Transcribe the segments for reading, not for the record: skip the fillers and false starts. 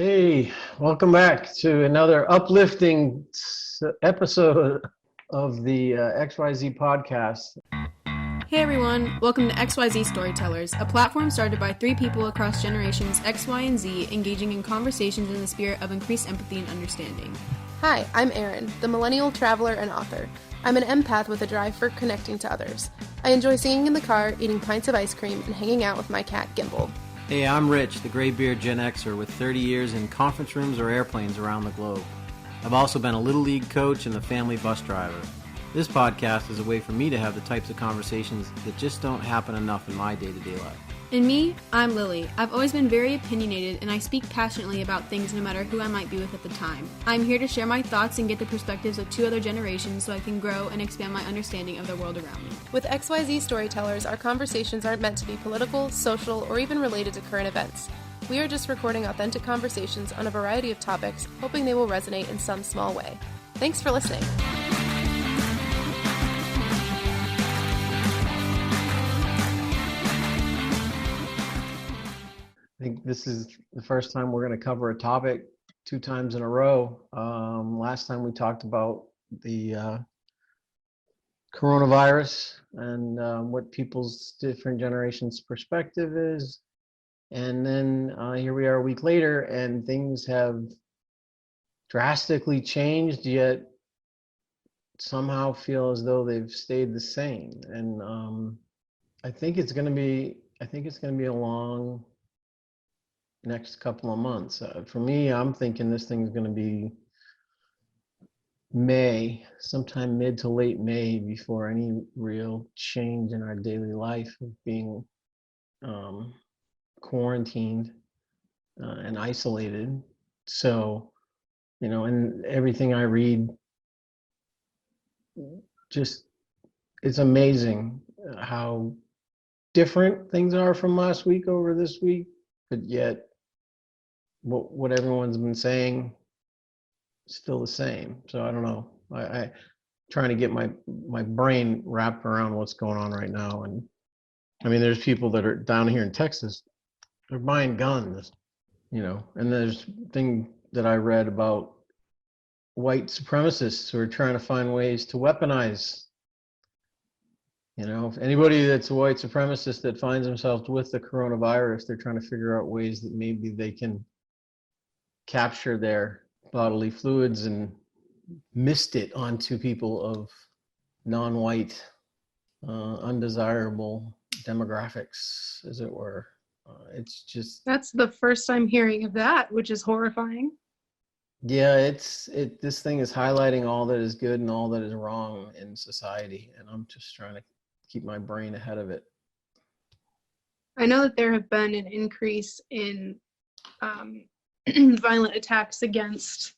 Hey, welcome back to another uplifting episode of the XYZ podcast. Hey everyone, welcome to XYZ Storytellers, a platform started by three people across generations X, Y, and Z, engaging in conversations in the spirit of increased empathy and understanding. Hi, I'm Erin, the millennial traveler and author. I'm an empath with a drive for connecting to others. I enjoy singing in the car, eating pints of ice cream, and hanging out with my cat Gimbal. Hey, I'm Rich, the graybeard Gen Xer with 30 years in conference rooms or airplanes around the globe. I've also been a Little League coach and a family bus driver. This podcast is a way for me to have the types of conversations that just don't happen enough in my day-to-day life. And me, I'm Lily. I've always been very opinionated and I speak passionately about things no matter who I might be with at the time. I'm here to share my thoughts and get the perspectives of two other generations so I can grow and expand my understanding of the world around me. With XYZ Storytellers, our conversations aren't meant to be political, social, or even related to current events. We are just recording authentic conversations on a variety of topics, hoping they will resonate in some small way. Thanks for listening. I think this is the first time we're going to cover a topic two times in a row. Last time we talked about the coronavirus and what people's different generations' perspective is. And then here we are a week later and things have drastically changed, yet somehow feel as though they've stayed the same. And I think it's going to be a long next couple of months. For me, I'm thinking this thing's going to be May, sometime mid to late May, before any real change in our daily life of being quarantined and isolated. So, and everything I read, just, it's amazing how different things are from last week over this week, but yet what everyone's been saying is still the same. So I don't know. I trying to get my brain wrapped around what's going on right now. And I mean, there's people that are down here in Texas, they're buying guns, and there's thing that I read about white supremacists who are trying to find ways to weaponize. If anybody that's a white supremacist that finds themselves with the coronavirus, they're trying to figure out ways that maybe they can capture their bodily fluids and mist it onto people of non-white, undesirable demographics, as it were. It's just... That's the first time hearing of that, which is horrifying. Yeah, this thing is highlighting all that is good and all that is wrong in society, and I'm just trying to keep my brain ahead of it. I know that there have been an increase in violent attacks against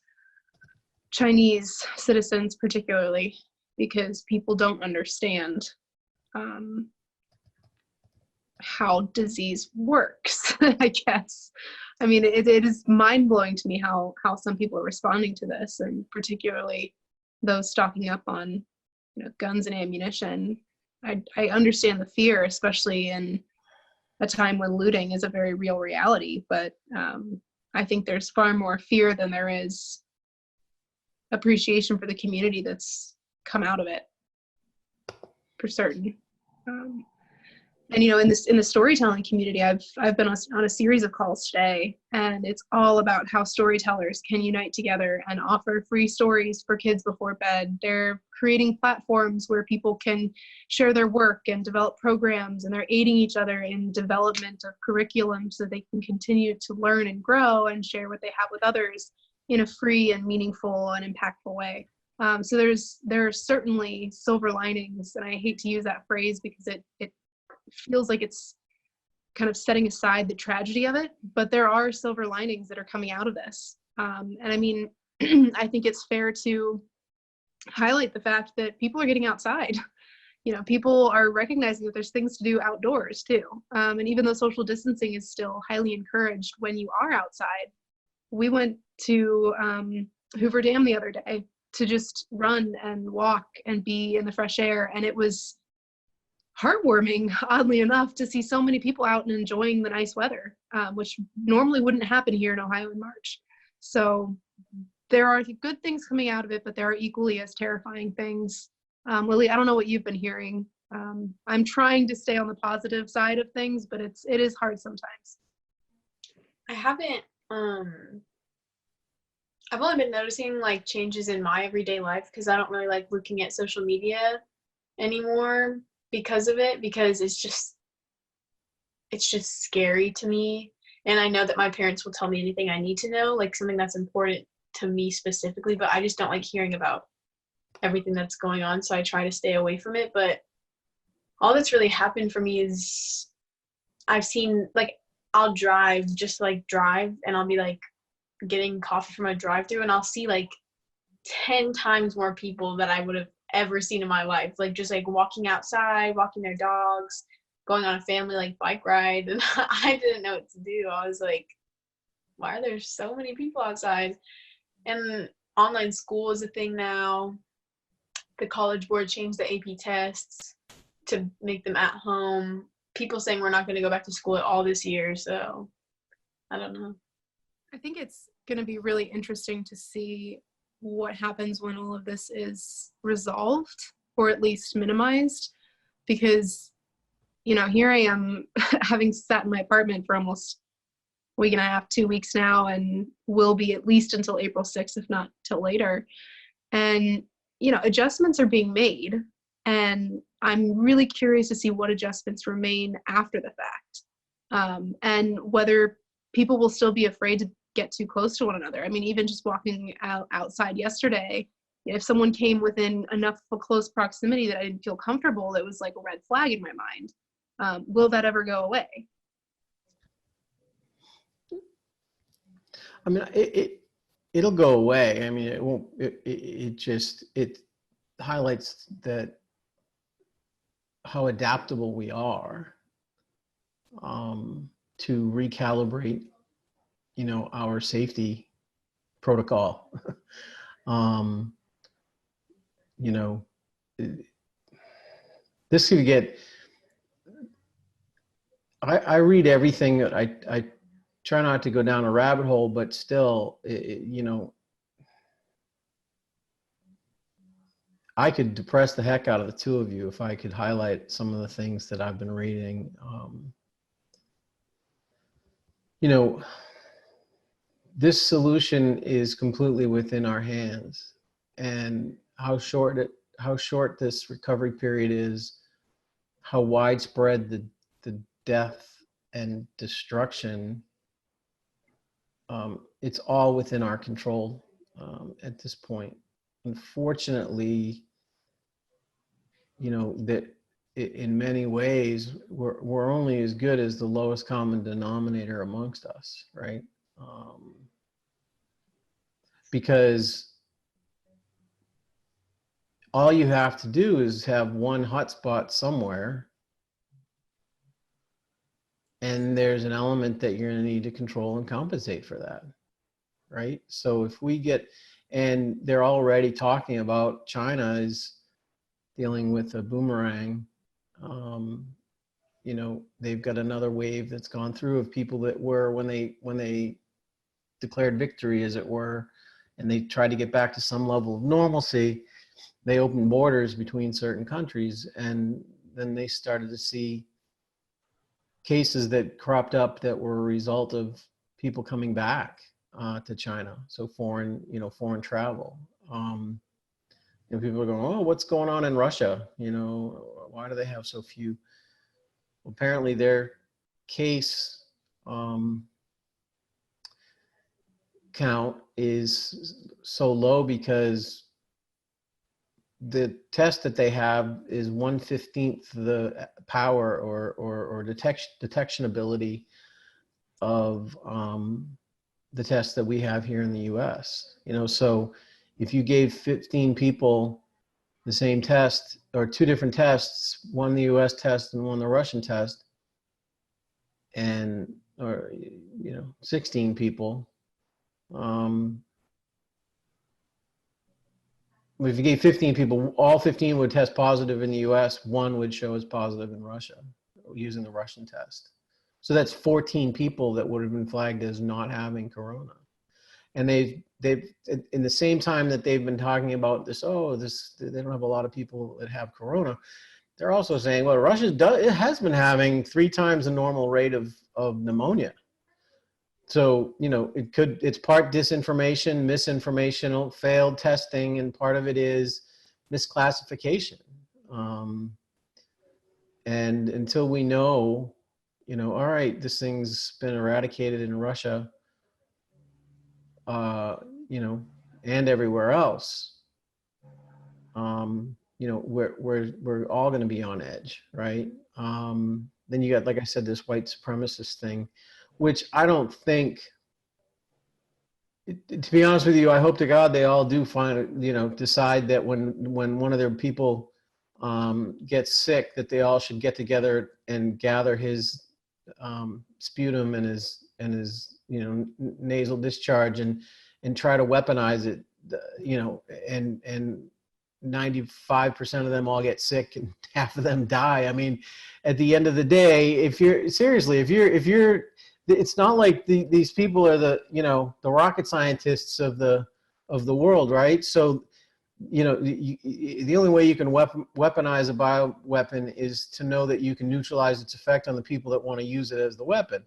Chinese citizens, particularly because people don't understand how disease works, I guess. I mean, it is mind-blowing to me how some people are responding to this, and particularly those stocking up on guns and ammunition. I understand the fear, especially in a time when looting is a very real reality, but I think there's far more fear than there is appreciation for the community that's come out of it, for certain. And in the storytelling community, I've been on a series of calls today, and it's all about how storytellers can unite together and offer free stories for kids before bed. They're creating platforms where people can share their work and develop programs, and they're aiding each other in development of curriculum so they can continue to learn and grow and share what they have with others in a free and meaningful and impactful way. So there are certainly silver linings, and I hate to use that phrase because it feels like it's kind of setting aside the tragedy of it, but there are silver linings that are coming out of this. And I mean, I think it's fair to highlight the fact that people are getting outside. People are recognizing that there's things to do outdoors too. And even though social distancing is still highly encouraged when you are outside, we went to Hoover Dam the other day to just run and walk and be in the fresh air. And it was heartwarming, oddly enough, to see so many people out and enjoying the nice weather, which normally wouldn't happen here in Ohio in March. So there are good things coming out of it, but there are equally as terrifying things. Lily, I don't know what you've been hearing. I'm trying to stay on the positive side of things, but it is hard sometimes. I haven't, I've only been noticing like changes in my everyday life because I don't really like looking at social media anymore because of it, because it's just scary to me. And I know that my parents will tell me anything I need to know, like something that's important to me specifically, but I just don't like hearing about everything that's going on, so I try to stay away from it. But all that's really happened for me is I've seen, like, I'll drive and I'll be like getting coffee from a drive-through and I'll see like 10 times more people that I would have ever seen in my life, like just like walking outside, walking their dogs, going on a family like bike ride. And I didn't know what to do. I was like, why are there so many people outside? And online school is a thing now. The College Board changed the AP tests to make them at home. People saying we're not going to go back to school at all this year. So I don't know. I think it's going to be really interesting to see what happens when all of this is resolved, or at least minimized, because, you know, here I am having sat in my apartment for almost a week and a half, 2 weeks now, and will be at least until April 6th, if not till later. And, you know, adjustments are being made, and I'm really curious to see what adjustments remain after the fact, and whether people will still be afraid to get too close to one another. I mean, even just walking outside yesterday, if someone came within enough of a close proximity that I didn't feel comfortable, it was like a red flag in my mind. Will that ever go away? I mean, it'll go away. I mean, it won't. It highlights that how adaptable we are to recalibrate, you know, our safety protocol. You know, this could get. I read everything that I try not to go down a rabbit hole, but still, you know, I could depress the heck out of the two of you if I could highlight some of the things that I've been reading. You know, this solution is completely within our hands, and how short this recovery period is, how widespread the death and destruction. It's all within our control at this point. Unfortunately, you know, that in many ways we're only as good as the lowest common denominator amongst us, right? Because all you have to do is have one hotspot somewhere, and there's an element that you're going to need to control and compensate for that, right? So if we get, and they're already talking about China is dealing with a boomerang. You know, they've got another wave that's gone through of people that were, when they declared victory, as it were, and they tried to get back to some level of normalcy, they opened borders between certain countries, and then they started to see cases that cropped up that were a result of people coming back to China. So foreign travel. You know, people are going, oh, what's going on in Russia? You know, why do they have so few? Well, apparently their case count is so low because the test that they have is 1/15 the power or detection ability of the test that we have here in the US. You know, so if you gave 15 people the same test, or two different tests, one the US test and one the Russian test, or 16 people, if you gave 15 people, all 15 would test positive in the US, one would show as positive in Russia using the Russian test. So that's 14 people that would have been flagged as not having corona. And they've in the same time that they've been talking about this, they don't have a lot of people that have corona. They're also saying, well, it has been having 3 times the normal rate of pneumonia. So, it's part disinformation, misinformation, failed testing, and part of it is misclassification. And until we know, all right, this thing's been eradicated in Russia, and everywhere else, we're all going to be on edge, right? Then you got, like I said, this white supremacist thing, which I don't think, to be honest with you, I hope to God they all do decide that when one of their people gets sick, that they all should get together and gather his sputum and his nasal discharge and try to weaponize it, and 95% of them all get sick and half of them die. I mean, at the end of the day, if you're it's not like these people are the rocket scientists of the world, right? So, the only way you can weaponize a bioweapon is to know that you can neutralize its effect on the people that want to use it as the weapon.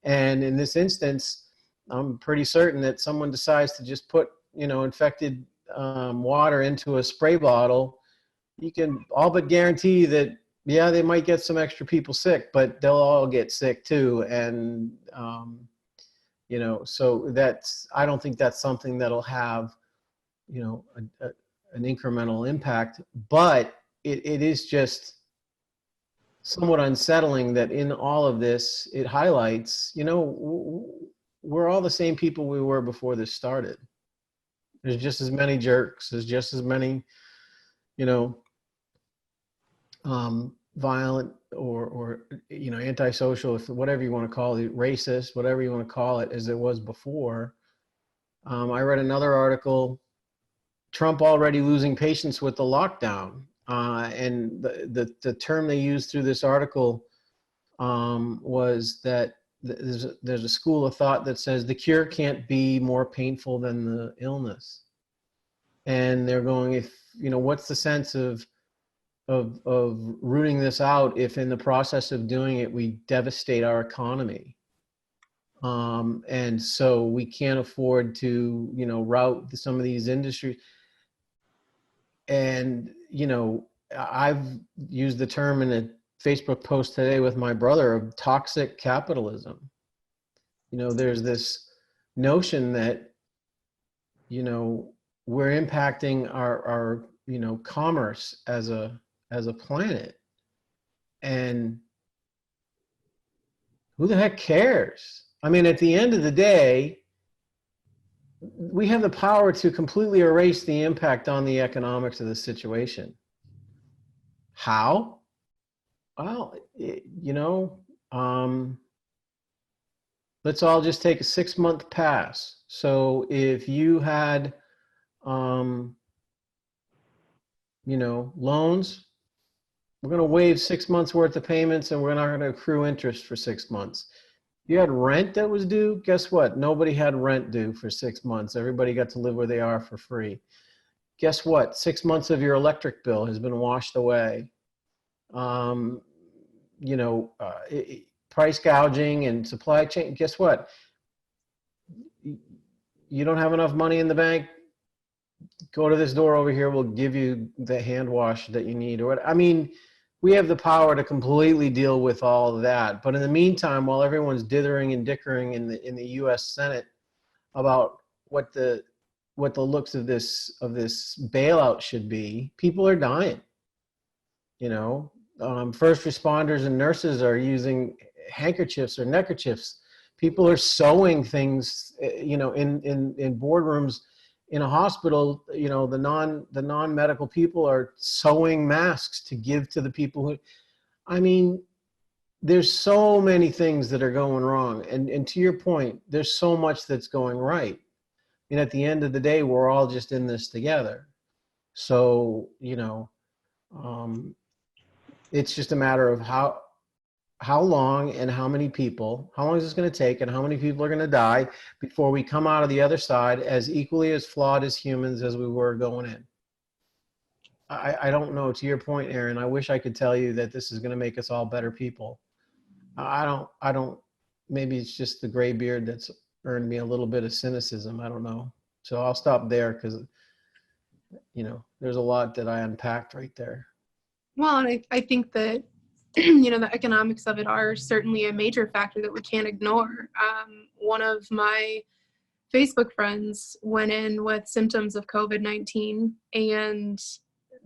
And in this instance, I'm pretty certain that someone decides to just put, infected water into a spray bottle. You can all but guarantee that, yeah, they might get some extra people sick, but they'll all get sick too. And, so I don't think that's something that'll have, an incremental impact, but it is just somewhat unsettling that in all of this, it highlights, we're all the same people we were before this started. There's just as many jerks. There's just as many, violent or antisocial, whatever you want to call it, racist, whatever you want to call it, as there was before. I read another article, Trump already losing patience with the lockdown. And the term they used through this article was that there's a school of thought that says the cure can't be more painful than the illness. And they're going, what's the sense of rooting this out if in the process of doing it, we devastate our economy? And so we can't afford to, route some of these industries. And, I've used the term in a Facebook post today with my brother of toxic capitalism. There's this notion that, we're impacting our commerce as a planet. And who the heck cares? I mean, at the end of the day, we have the power to completely erase the impact on the economics of the situation. How? Well, let's all just take a 6-month pass. So if you had, loans, we're going to waive 6 months worth of payments and we're not going to accrue interest for 6 months. You had rent that was due. Guess what? Nobody had rent due for 6 months. Everybody got to live where they are for free. Guess what? 6 months of your electric bill has been washed away. Price gouging and supply chain. Guess what? You don't have enough money in the bank. Go to this door over here. We'll give you the hand wash that you need. Or what? I mean, we have the power to completely deal with all of that. But in the meantime, while everyone's dithering and dickering in the U.S. Senate about what the looks of this bailout should be, people are dying. First responders and nurses are using handkerchiefs or neckerchiefs. People are sewing things, in boardrooms in a hospital. The non-medical people are sewing masks to give to the people who, I mean, there's so many things that are going wrong. And to your point, there's so much that's going right. And at the end of the day, we're all just in this together. So, it's just a matter of how long and how many people, how long is this going to take and how many people are going to die before we come out of the other side as equally as flawed as humans as we were going in. I don't know. To your point, Aaron, I wish I could tell you that this is going to make us all better people. I don't, maybe it's just the gray beard that's earned me a little bit of cynicism. I don't know. So I'll stop there because, there's a lot that I unpacked right there. Well, and I think that, the economics of it are certainly a major factor that we can't ignore. One of my Facebook friends went in with symptoms of COVID-19 and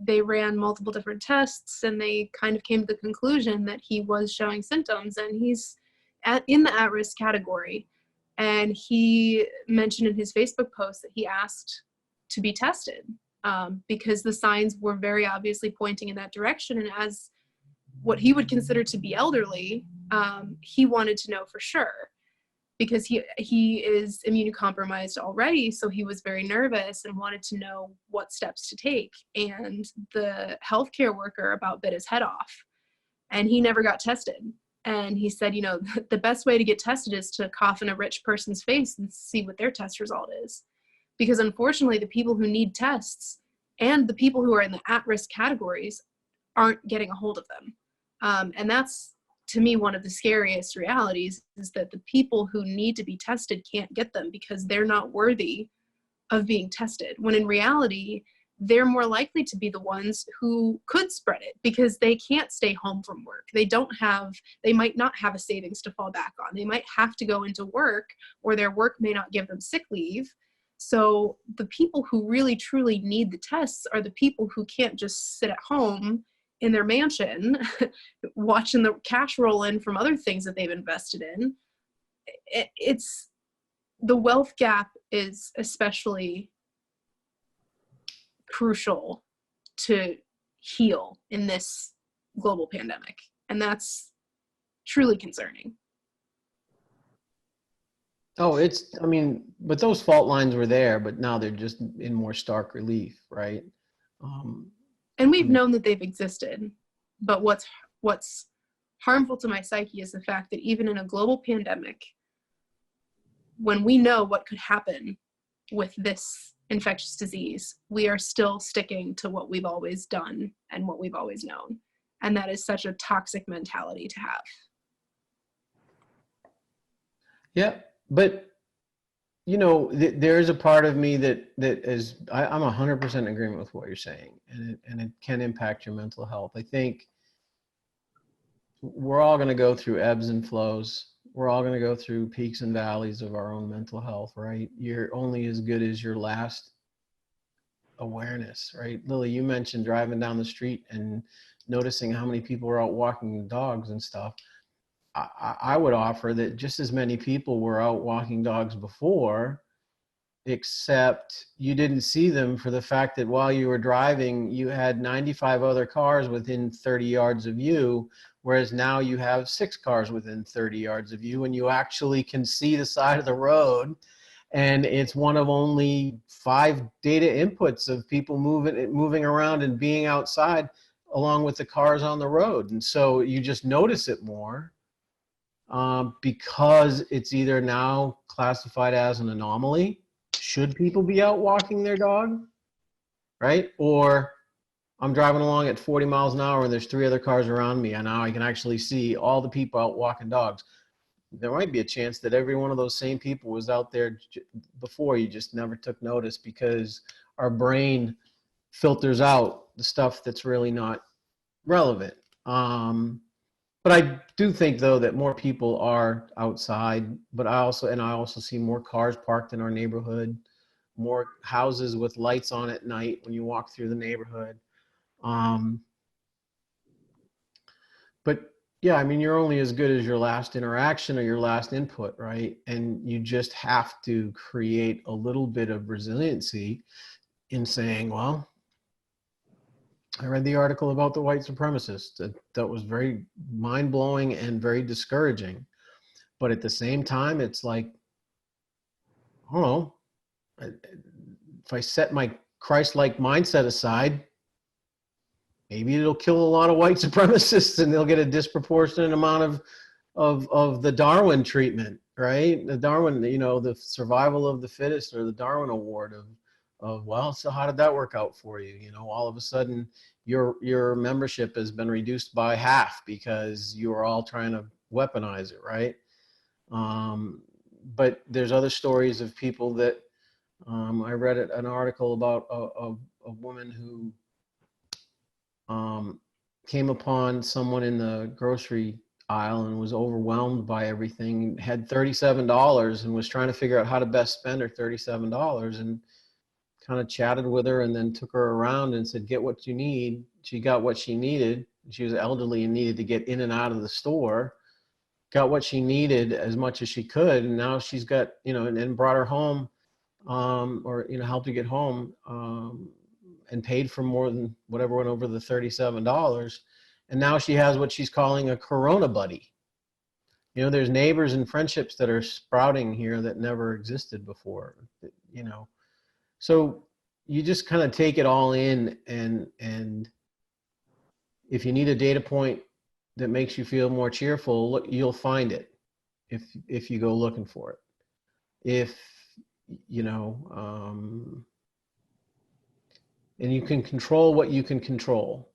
they ran multiple different tests and they kind of came to the conclusion that he was showing symptoms and he's in the at-risk category. And he mentioned in his Facebook post that he asked to be tested because the signs were very obviously pointing in that direction. And as what he would consider to be elderly, he wanted to know for sure because he is immunocompromised already. So he was very nervous and wanted to know what steps to take. And the healthcare worker about bit his head off and he never got tested. And he said, the best way to get tested is to cough in a rich person's face and see what their test result is. Because unfortunately, the people who need tests and the people who are in the at-risk categories aren't getting a hold of them. And that's, to me, one of the scariest realities is that the people who need to be tested can't get them because they're not worthy of being tested. When in reality, they're more likely to be the ones who could spread it because they can't stay home from work. They might not have a savings to fall back on. They might have to go into work or their work may not give them sick leave. So the people who really truly need the tests are the people who can't just sit at home in their mansion watching the cash roll in from other things that they've invested in. It's the wealth gap is especially crucial to heal in this global pandemic. And that's truly concerning. Oh, but those fault lines were there, but now they're just in more stark relief, right? And we've known that they've existed, but what's harmful to my psyche is the fact that even in a global pandemic, when we know what could happen with this infectious disease, we are still sticking to what we've always done and what we've always known. And that is such a toxic mentality to have. Yeah, but there is a part of me that is I'm 100% in agreement with what you're saying, and it can impact your mental health. I think we're all going to go through ebbs and flows. We're all going to go through peaks and valleys of our own mental health, right? You're only as good as your last awareness, right? Lily, you mentioned driving down the street and noticing how many people were out walking dogs and stuff. I would offer that just as many people were out walking dogs before, except you didn't see them for the fact that while you were driving, you had 95 other cars within 30 yards of you, whereas now you have 6 cars within 30 yards of you, and you actually can see the side of the road. And it's one of only 5 data inputs of people moving around and being outside along with the cars on the road. And so you just notice it more. Because it's either now classified as an anomaly. Should people be out walking their dog? Right? Or I'm driving along at 40 miles an hour and there's 3 other cars around me and now I can actually see all the people out walking dogs. There might be a chance that every one of those same people was out there before, you just never took notice because our brain filters out the stuff that's really not relevant. But I do think, though, that more people are outside, but I also see more cars parked in our neighborhood, more houses with lights on at night when you walk through the neighborhood. But yeah, you're only as good as your last interaction or your last input, right? And you just have to create a little bit of resiliency in saying, well, I read the article about the white supremacists. That was very mind-blowing and very discouraging. But at the same time, it's like, I don't know, if I set my Christ-like mindset aside, maybe it'll kill a lot of white supremacists and they'll get a disproportionate amount of the Darwin treatment, right? The Darwin, the survival of the fittest, or the Darwin Award of well, so how did that work out for you? All of a sudden your membership has been reduced by half because you were all trying to weaponize it, right? But there's other stories of people that I read an article about a woman who came upon someone in the grocery aisle and was overwhelmed by everything, had $37 and was trying to figure out how to best spend her $37, and kind of chatted with her and then took her around and said, get what you need. She got what she needed. She was elderly and needed to get in and out of the store, got what she needed as much as she could. And now she's got, and brought her home, or, helped her get home, and paid for more than whatever went over the $37. And now she has what she's calling a Corona buddy. There's neighbors and friendships that are sprouting here that never existed before, So you just kind of take it all in, and if you need a data point that makes you feel more cheerful, you'll find it if you go looking for it. If, and you can control what you can control.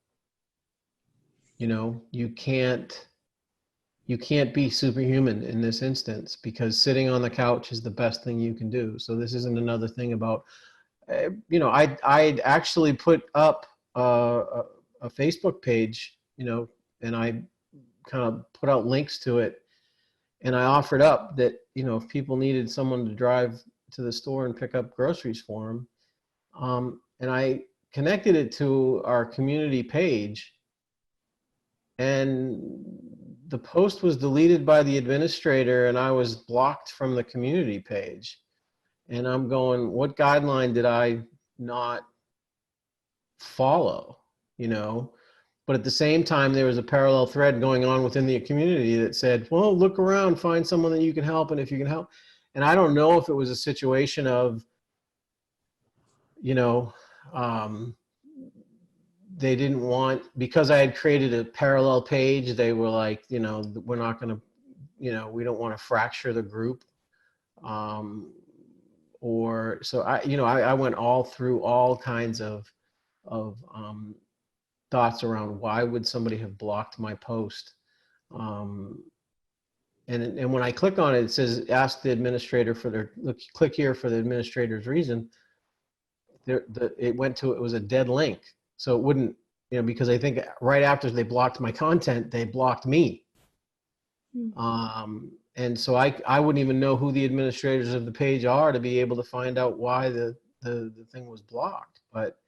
You can't be superhuman in this instance, because sitting on the couch is the best thing you can do. So this isn't another thing about, I'd actually put up a Facebook page, and I kind of put out links to it, and I offered up that, if people needed someone to drive to the store and pick up groceries for them, and I connected it to our community page, and the post was deleted by the administrator and I was blocked from the community page. And I'm going, what guideline did I not follow? But at the same time, there was a parallel thread going on within the community that said, well, look around, find someone that you can help, and if you can help. And I don't know if it was a situation of, they didn't want, because I had created a parallel page, they were like, we're not going to, we don't want to fracture the group. Or so I went all through all kinds of thoughts around why would somebody have blocked my post. And when I click on it, it says, ask the administrator for their, click here for the administrator's reason. It was a dead link. So it wouldn't, because I think right after they blocked my content, they blocked me. And so I wouldn't even know who the administrators of the page are to be able to find out why the thing was blocked. But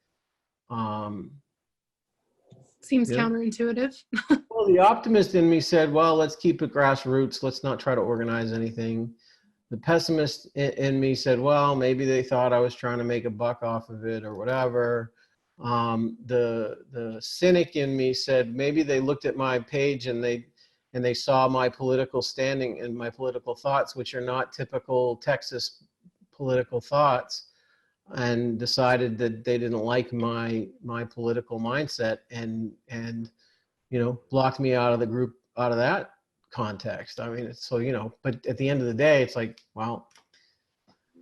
Seems counterintuitive. well, the optimist in me said, well, let's keep it grassroots. Let's not try to organize anything. The pessimist in me said, well, maybe they thought I was trying to make a buck off of it or whatever. The cynic in me said, maybe they looked at my page and they saw my political standing and my political thoughts, which are not typical Texas political thoughts, and decided that they didn't like my political mindset and blocked me out of the group out of that context. I mean, so, but at the end of the day, it's like, well,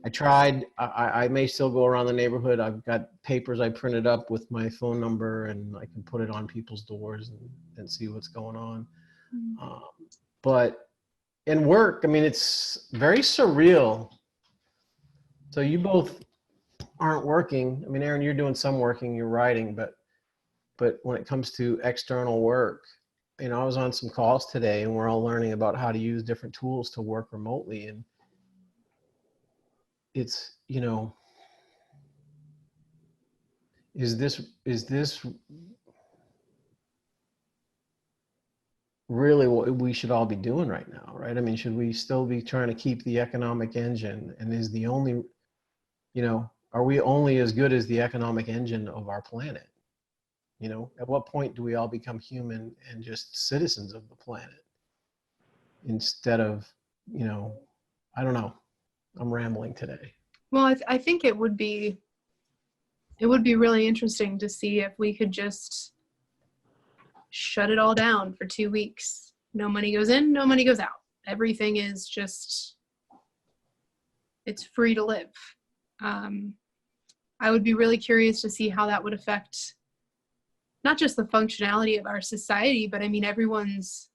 I tried. I may still go around the neighborhood. I've got papers I printed up with my phone number, and I can put it on people's doors and see what's going on. But in work, I mean, it's very surreal. So you both aren't working. I mean, Aaron, you're doing some working, you're writing, but when it comes to external work, I was on some calls today and we're all learning about how to use different tools to work remotely. And it's, is this really what we should all be doing right now, right? I mean, should we still be trying to keep the economic engine, and is the only, are we only as good as the economic engine of our planet? At what point do we all become human and just citizens of the planet instead of, I don't know. I'm rambling today. Well, I think it would be It would be really interesting to see if we could just shut it all down for 2 weeks. No money goes in, no money goes out. Everything is just, it's free to live. I would be really curious to see how that would affect not just the functionality of our society, but I mean, everyone's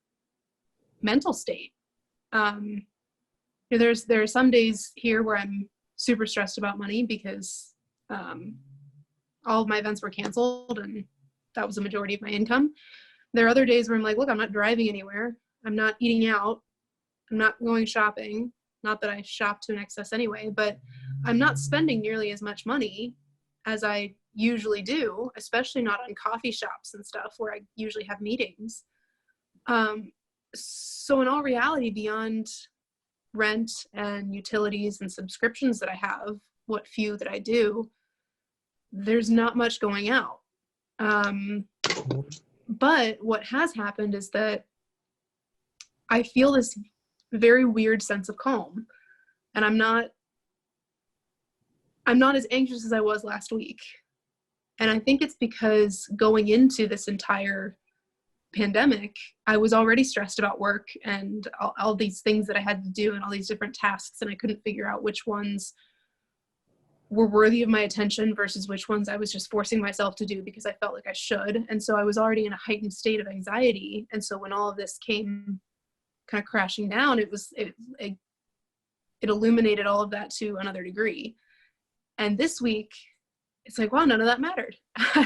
mental state. There are some days here where I'm super stressed about money because all of my events were canceled and that was the majority of my income. There are other days where I'm like, look, I'm not driving anywhere. I'm not eating out. I'm not going shopping. Not that I shop to an excess anyway, but I'm not spending nearly as much money as I usually do, especially not on coffee shops and stuff where I usually have meetings. So in all reality, beyond rent and utilities and subscriptions that I have, what few that I do, there's not much going out. But what has happened is that I feel this very weird sense of calm, and I'm not as anxious as I was last week. And I think it's because going into this entire pandemic, I was already stressed about work and all these things that I had to do and all these different tasks, and I couldn't figure out which ones were worthy of my attention versus which ones I was just forcing myself to do because I felt like I should. And so I was already in a heightened state of anxiety. And so when all of this came kind of crashing down, it illuminated all of that to another degree. And this week, it's like, wow, none of that mattered.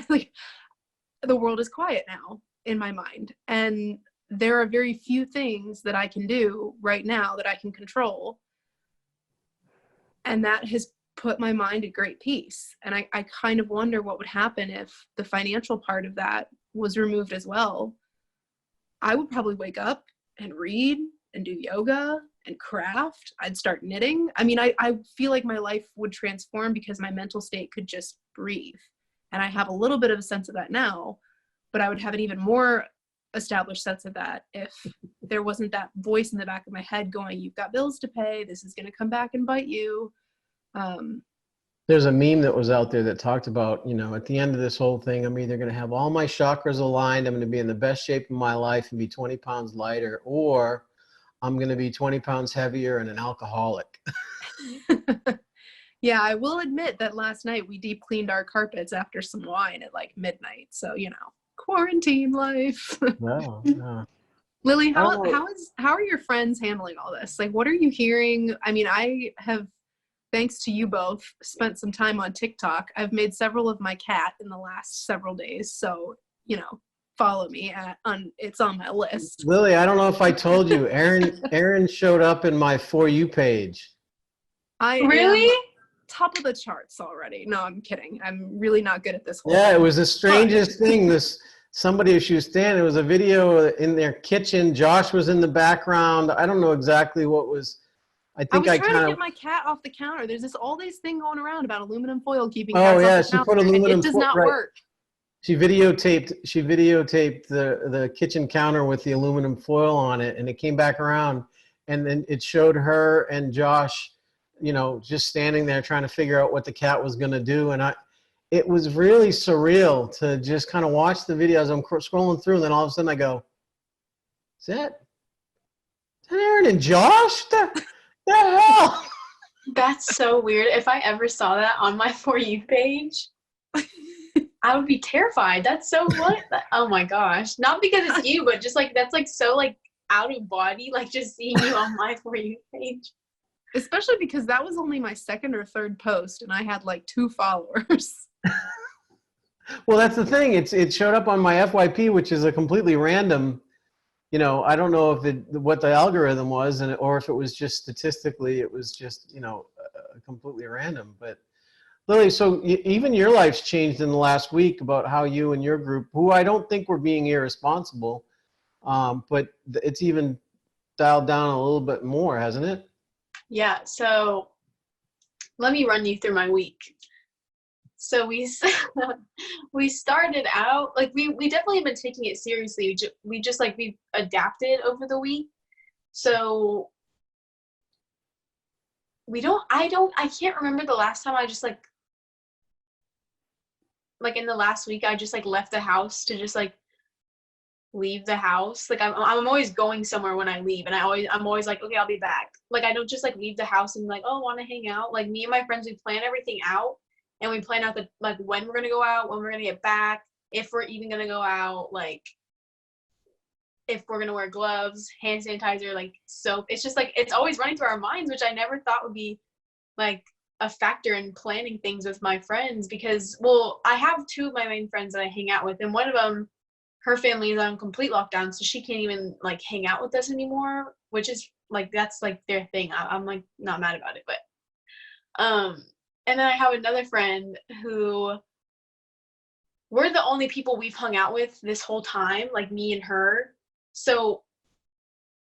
Like, the world is quiet now in my mind. And there are very few things that I can do right now that I can control. And that has put my mind at great peace. And I kind of wonder what would happen if the financial part of that was removed as well. I would probably wake up and read and do yoga and craft. I'd start knitting. I mean, I feel like my life would transform because my mental state could just breathe. And I have a little bit of a sense of that now, but I would have an even more established sense of that if there wasn't that voice in the back of my head going, you've got bills to pay. This is going to come back and bite you. There's a meme that was out there that talked about, at the end of this whole thing, I'm either going to have all my chakras aligned, I'm going to be in the best shape of my life and be 20 pounds lighter, or I'm going to be 20 pounds heavier and an alcoholic. Yeah, I will admit that last night we deep cleaned our carpets after some wine at like midnight. So, quarantine life. No. Lily, how are your friends handling all this? Like, what are you hearing? I mean, I have, thanks to you both, spent some time on TikTok. I've made several of my cat in the last several days. So, follow me it's on my list. Lily, I don't know if I told you, Aaron showed up in my For You page. I Really? am top of the charts already. No, I'm kidding. I'm really not good at this whole Yeah, thing. it was the strangest thing. Somebody, she was standing, it was a video in their kitchen. Josh was in the background. I don't know exactly what was. I I was think trying to get my cat off the counter. There's all this thing going around about aluminum foil keeping Oh cats yeah, off the she counter. put aluminum It does foil, not right. work. She videotaped the kitchen counter with the aluminum foil on it, and it came back around, and then it showed her and Josh, just standing there trying to figure out what the cat was going to do. And it was really surreal to just kind of watch the videos. I'm scrolling through, and then all of a sudden I go, is that Aaron and Josh? The hell? That's so weird. If I ever saw that on my For You page, I would be terrified. That's so what? Oh my gosh. Not because it's you, but just like, that's like so like out of body, like just seeing you on my For You page. Especially because that was only my second or third post and I had like 2 followers. Well, that's the thing. It showed up on my FYP, which is a completely random, I don't know what the algorithm was, or if it was just statistically, it was just, completely random. But Lily, so even your life's changed in the last week about how you and your group, who I don't think were being irresponsible, but it's even dialed down a little bit more, hasn't it? Yeah, so let me run you through my week. So we started out, like, we definitely have been taking it seriously. We've adapted over the week. So I can't remember the last time I just, like, like in the last week, I just like left the house to just like leave the house. Like I'm always going somewhere when I leave, and I'm always like, okay, I'll be back. Like I don't just like leave the house and be like, oh, want to hang out. Like me and my friends, we plan everything out, and we plan out the like when we're gonna go out, when we're gonna get back, if we're even gonna go out, like if we're gonna wear gloves, hand sanitizer, like soap. It's just like it's always running through our minds, which I never thought would be like a factor in planning things with my friends, because well, I have two of my main friends that I hang out with, and one of them, her family is on complete lockdown, so she can't even like hang out with us anymore, which is like that's like their thing. I'm like not mad about it, but and then I have another friend who we're the only people we've hung out with this whole time, like me and her. So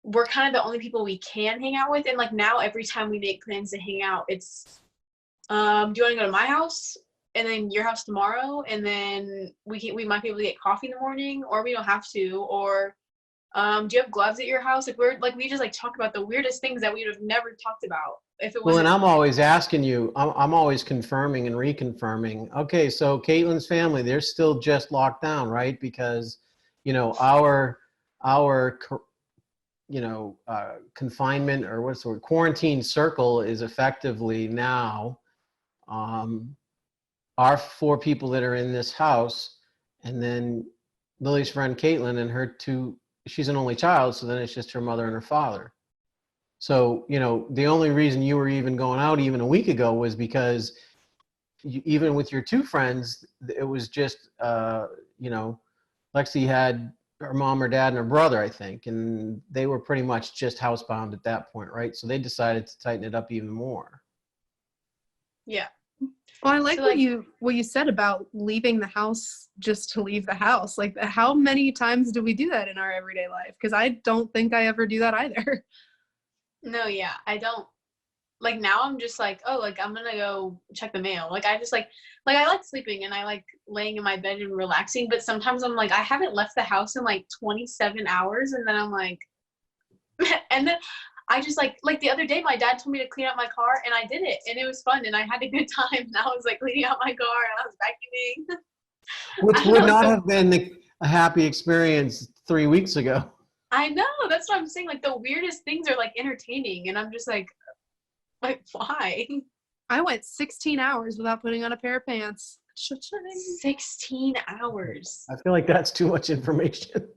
we're kind of the only people we can hang out with, and like now every time we make plans to hang out, it's do you want to go to my house and then your house tomorrow, and then we might be able to get coffee in the morning, or we don't have to, or do you have gloves at your house? Like we just like talk about the weirdest things that we would have never talked about if it Well, wasn't. and I'm always asking you, I'm always confirming and reconfirming. Okay, so Caitlin's family, they're still just locked down, right? Because, you know, our confinement, or what's the word, quarantine circle is effectively now our 4 people that are in this house, and then Lily's friend Caitlin and her 2, she's an only child, so then it's just her mother and her father. So, you know, the only reason you were even going out even a week ago was because even with your 2 friends, it was just, you know, Lexi had her mom, her dad, and her brother, I think, and they were pretty much just housebound at that point, right? So they decided to tighten it up even more. Yeah. Well, I like So, like, what you said about leaving the house just to leave the house. Like, how many times do we do that in our everyday life? Because I don't think I ever do that either. no, yeah, I don't. Like now I'm just like, oh, like I'm gonna go check the mail. Like I just like I like sleeping and I like laying in my bed and relaxing, but sometimes I'm like, I haven't left the house in like 27 hours, and then I'm like and then I just like the other day my dad told me to clean out my car, and I did it, and it was fun, and I had a good time, and I was like cleaning out my car and I was vacuuming. Which I would know, not so have been a happy experience 3 weeks ago. I know, that's what I'm saying. Like the weirdest things are like entertaining, and I'm just like why? I went 16 hours without putting on a pair of pants. 16 hours. I feel like that's too much information.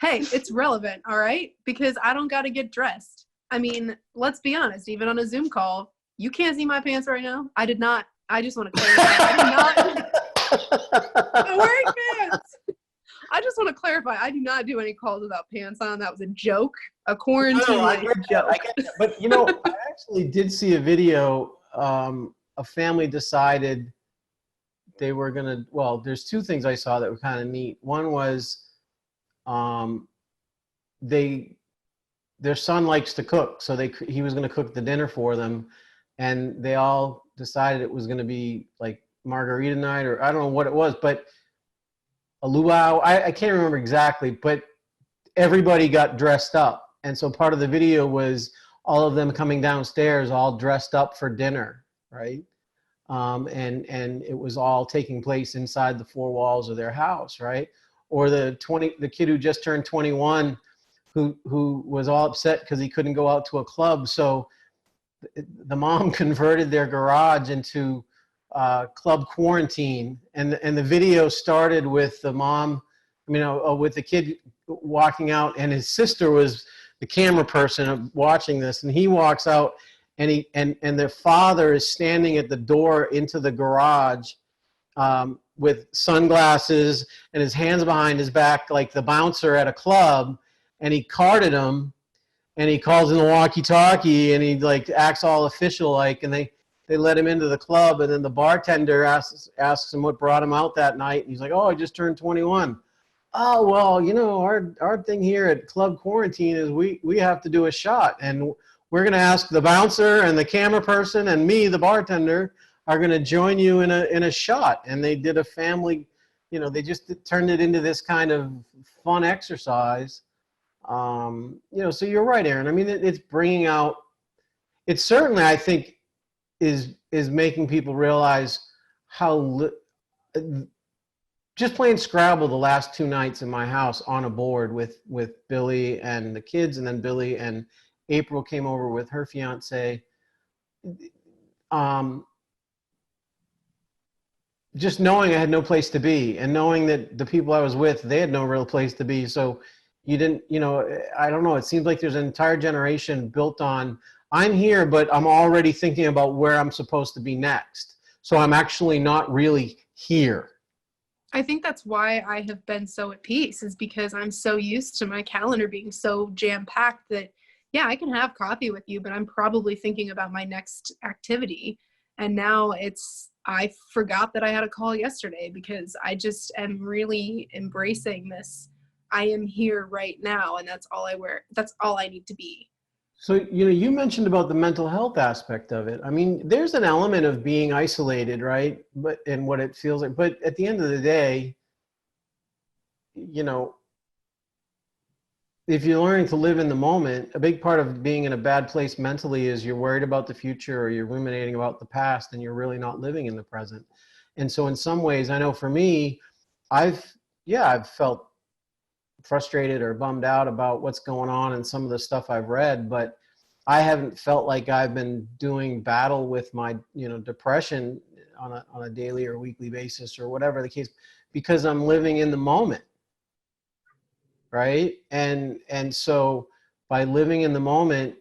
Hey, it's relevant, all right? Because I don't got to get dressed. I mean, let's be honest, even on a Zoom call, you can't see my pants right now. I did not. I just want to clarify. I did not. I'm wearing pants. I just want to clarify. I do not do any calls without pants on. That was a joke. A quarantine I get joke. that. But, you know, I actually did see a video. A family decided they were going to, well, there's 2 things I saw that were kind of neat. One was their son likes to cook, so he was going to cook the dinner for them, and they all decided it was going to be like margarita night, or I don't know what it was, but a luau. I can't remember exactly, but everybody got dressed up, and so part of the video was all of them coming downstairs all dressed up for dinner, right? And it was all taking place inside the 4 walls of their house, right? Or the kid who just turned 21, who was all upset because he couldn't go out to a club, so the mom converted their garage into club quarantine, and the video started with the mom, with the kid walking out, and his sister was the camera person watching this, and he walks out, and their father is standing at the door into the garage with sunglasses and his hands behind his back like the bouncer at a club, and he carded him, and he calls in the walkie-talkie, and he like acts all official like, and they let him into the club, and then the bartender asks him what brought him out that night, and he's like, oh, I just turned 21. Oh, well, our thing here at Club Quarantine is we have to do a shot, and we're going to ask the bouncer and the camera person and me, the bartender, are going to join you in a shot. And they did a family, they just turned it into this kind of fun exercise. So you're right, Aaron. I mean, it's bringing out, it certainly, I think, is making people realize how just playing Scrabble the last 2 nights in my house on a board with Billy and the kids, and then Billy and April came over with her fiance. Just knowing I had no place to be, and knowing that the people I was with, they had no real place to be. So you didn't, I don't know. It seems like there's an entire generation built on, I'm here, but I'm already thinking about where I'm supposed to be next. So I'm actually not really here. I think that's why I have been so at peace, is because I'm so used to my calendar being so jam-packed that, yeah, I can have coffee with you, but I'm probably thinking about my next activity. And now I forgot that I had a call yesterday, because I just am really embracing this. I am here right now, and that's all I need to be. So, you mentioned about the mental health aspect of it. I mean, there's an element of being isolated, right? And what it feels like. But at the end of the day, if you're learning to live in the moment, a big part of being in a bad place mentally is you're worried about the future, or you're ruminating about the past, and you're really not living in the present. And so in some ways, I know for me, I've felt frustrated or bummed out about what's going on and some of the stuff I've read, but I haven't felt like I've been doing battle with my, depression on a daily or weekly basis, or whatever the case, because I'm living in the moment. Right. And so by living in the moment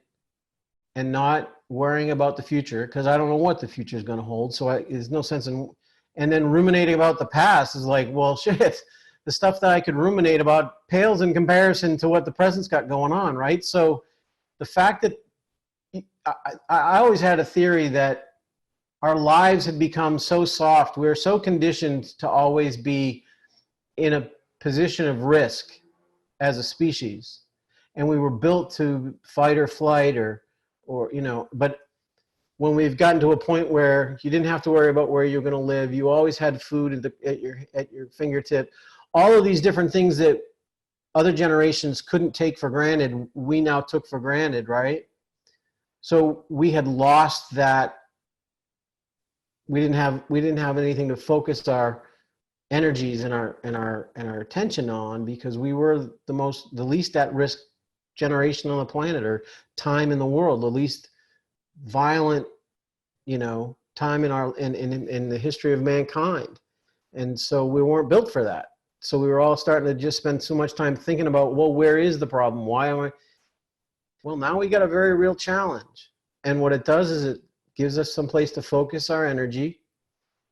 and not worrying about the future, because I don't know what the future is going to hold. So there's no sense in, and then ruminating about the past is like, well, shit, the stuff that I could ruminate about pales in comparison to what the present's got going on. Right. So the fact that I always had a theory that our lives had become so soft. We were so conditioned to always be in a position of risk as a species, and we were built to fight or flight, or but when we've gotten to a point where you didn't have to worry about where you're going to live, you always had food at your fingertip, all of these different things that other generations couldn't take for granted, we now took for granted, right? So we had lost that. We didn't have anything to focus our energies and our attention on, because we were the least at risk generation on the planet, or time in the world, the least violent, time in the history of mankind. And so we weren't built for that. So we were all starting to just spend so much time thinking about, well, where is the problem? Why am I? Well, now we got a very real challenge. And what it does is it gives us some place to focus our energy.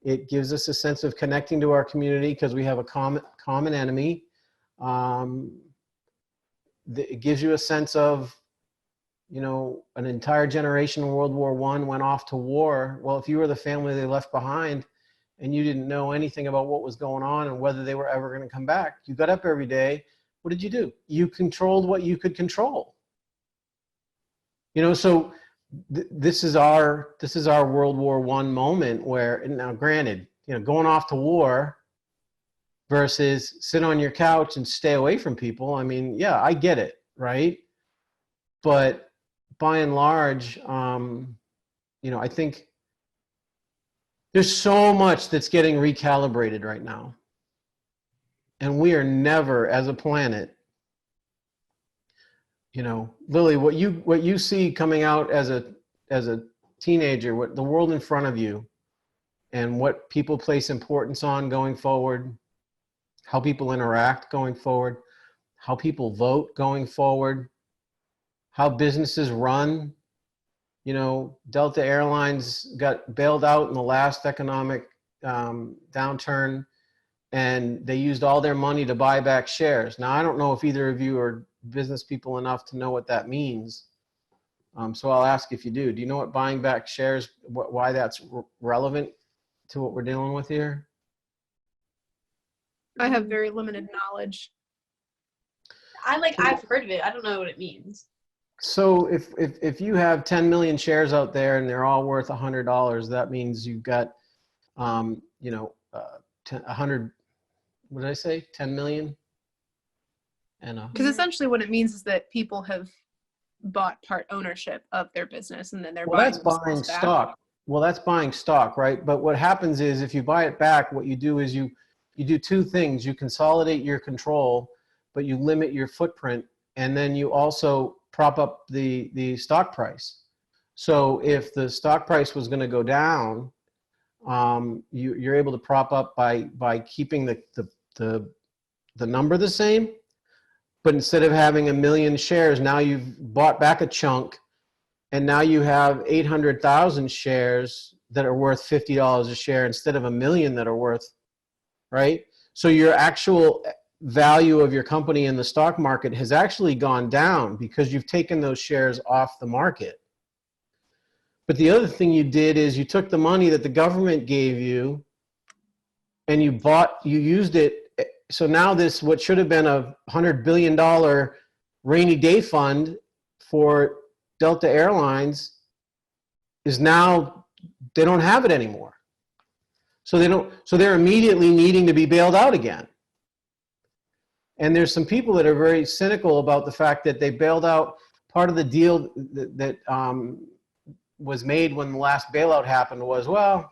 It gives us a sense of connecting to our community, because we have a common enemy. It gives you a sense of, an entire generation in World War I went off to war. Well, if you were the family they left behind and you didn't know anything about what was going on and whether they were ever going to come back, you got up every day. What did you do? You controlled what you could control. So this is our World War I moment, where, now granted, going off to war versus sit on your couch and stay away from people. I mean, yeah, I get it, right? But by and large, I think there's so much that's getting recalibrated right now, and we are never, as a planet, Lily, what you see coming out as a teenager, what the world in front of you, and what people place importance on going forward, how people interact going forward, how people vote going forward, how businesses run. Delta Airlines got bailed out in the last economic downturn, and they used all their money to buy back shares. Now, I don't know if either of you are business people enough to know what that means. So I'll ask if you do. Do you know what buying back shares, why that's relevant to what we're dealing with here? I have very limited knowledge. I've heard of it. I don't know what it means. So if you have 10 million shares out there and they're all worth $100, that means you've got, 100, what did I say? 10 million? Because essentially what it means is that people have bought part ownership of their business, and then they're that's buying stock. well, that's buying stock, right? But what happens is if you buy it back, what you do is you do two things. You consolidate your control, but you limit your footprint, and then you also prop up the stock price. So if the stock price was going to go down, you're able to prop up by keeping the number the same. But instead of having 1 million shares, now you've bought back a chunk, and now you have 800,000 shares that are worth $50 a share instead of 1 million that are worth, right? So your actual value of your company in the stock market has actually gone down because you've taken those shares off the market. But the other thing you did is you took the money that the government gave you and you used it. So now this, what should have been a $100 billion rainy day fund for Delta Airlines, is now, they don't have it anymore. So they're immediately needing to be bailed out again. And there's some people that are very cynical about the fact that they bailed out. Part of the deal that was made when the last bailout happened was, well,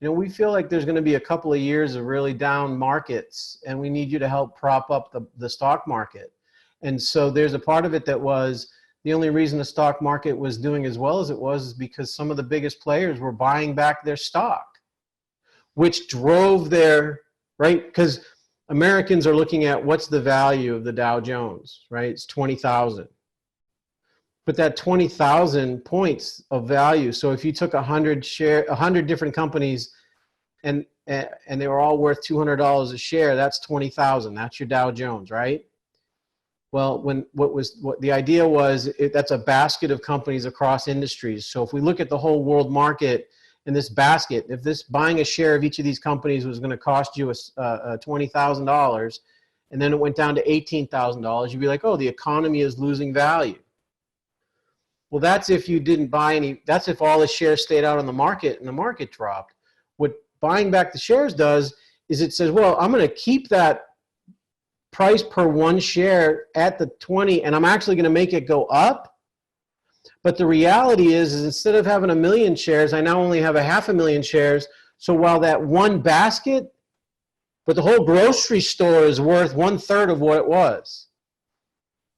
you know, we feel like there's going to be a couple of years of really down markets, and we need you to help prop up the stock market. And so there's a part of it that was, the only reason the stock market was doing as well as it was is because some of the biggest players were buying back their stock, which drove their, right? Because Americans are looking at what's the value of the Dow Jones, right? It's 20,000. But that 20,000 points of value. So if you took 100 different companies and they were all worth $200 a share, that's 20,000. That's your Dow Jones, right? Well, what the idea was, that's a basket of companies across industries. So if we look at the whole world market in this basket, if this buying a share of each of these companies was going to cost you $20,000, and then it went down to $18,000, you'd be like, oh, the economy is losing value. Well, that's if you didn't buy any, that's if all the shares stayed out on the market and the market dropped. What buying back the shares does is it says, well, I'm going to keep that price per one share at the 20, and I'm actually going to make it go up. But the reality is instead of having 1 million shares, I now only have 500,000 shares. So while that one basket, but the whole grocery store is worth 1/3 of what it was.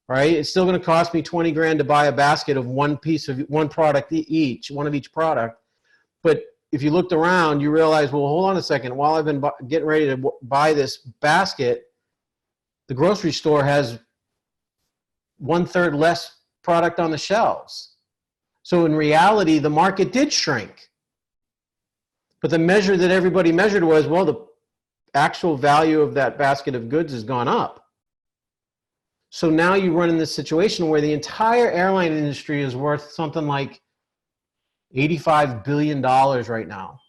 Right? It's still going to cost me 20 grand to buy a basket of one product each, one of each product. But if you looked around, you realize, well, hold on a second. While I've been getting ready to buy this basket, the grocery store has 1/3 less product on the shelves. So in reality, the market did shrink. But the measure that everybody measured was, well, the actual value of that basket of goods has gone up. So now you run in this situation where the entire airline industry is worth something like $85 billion right now.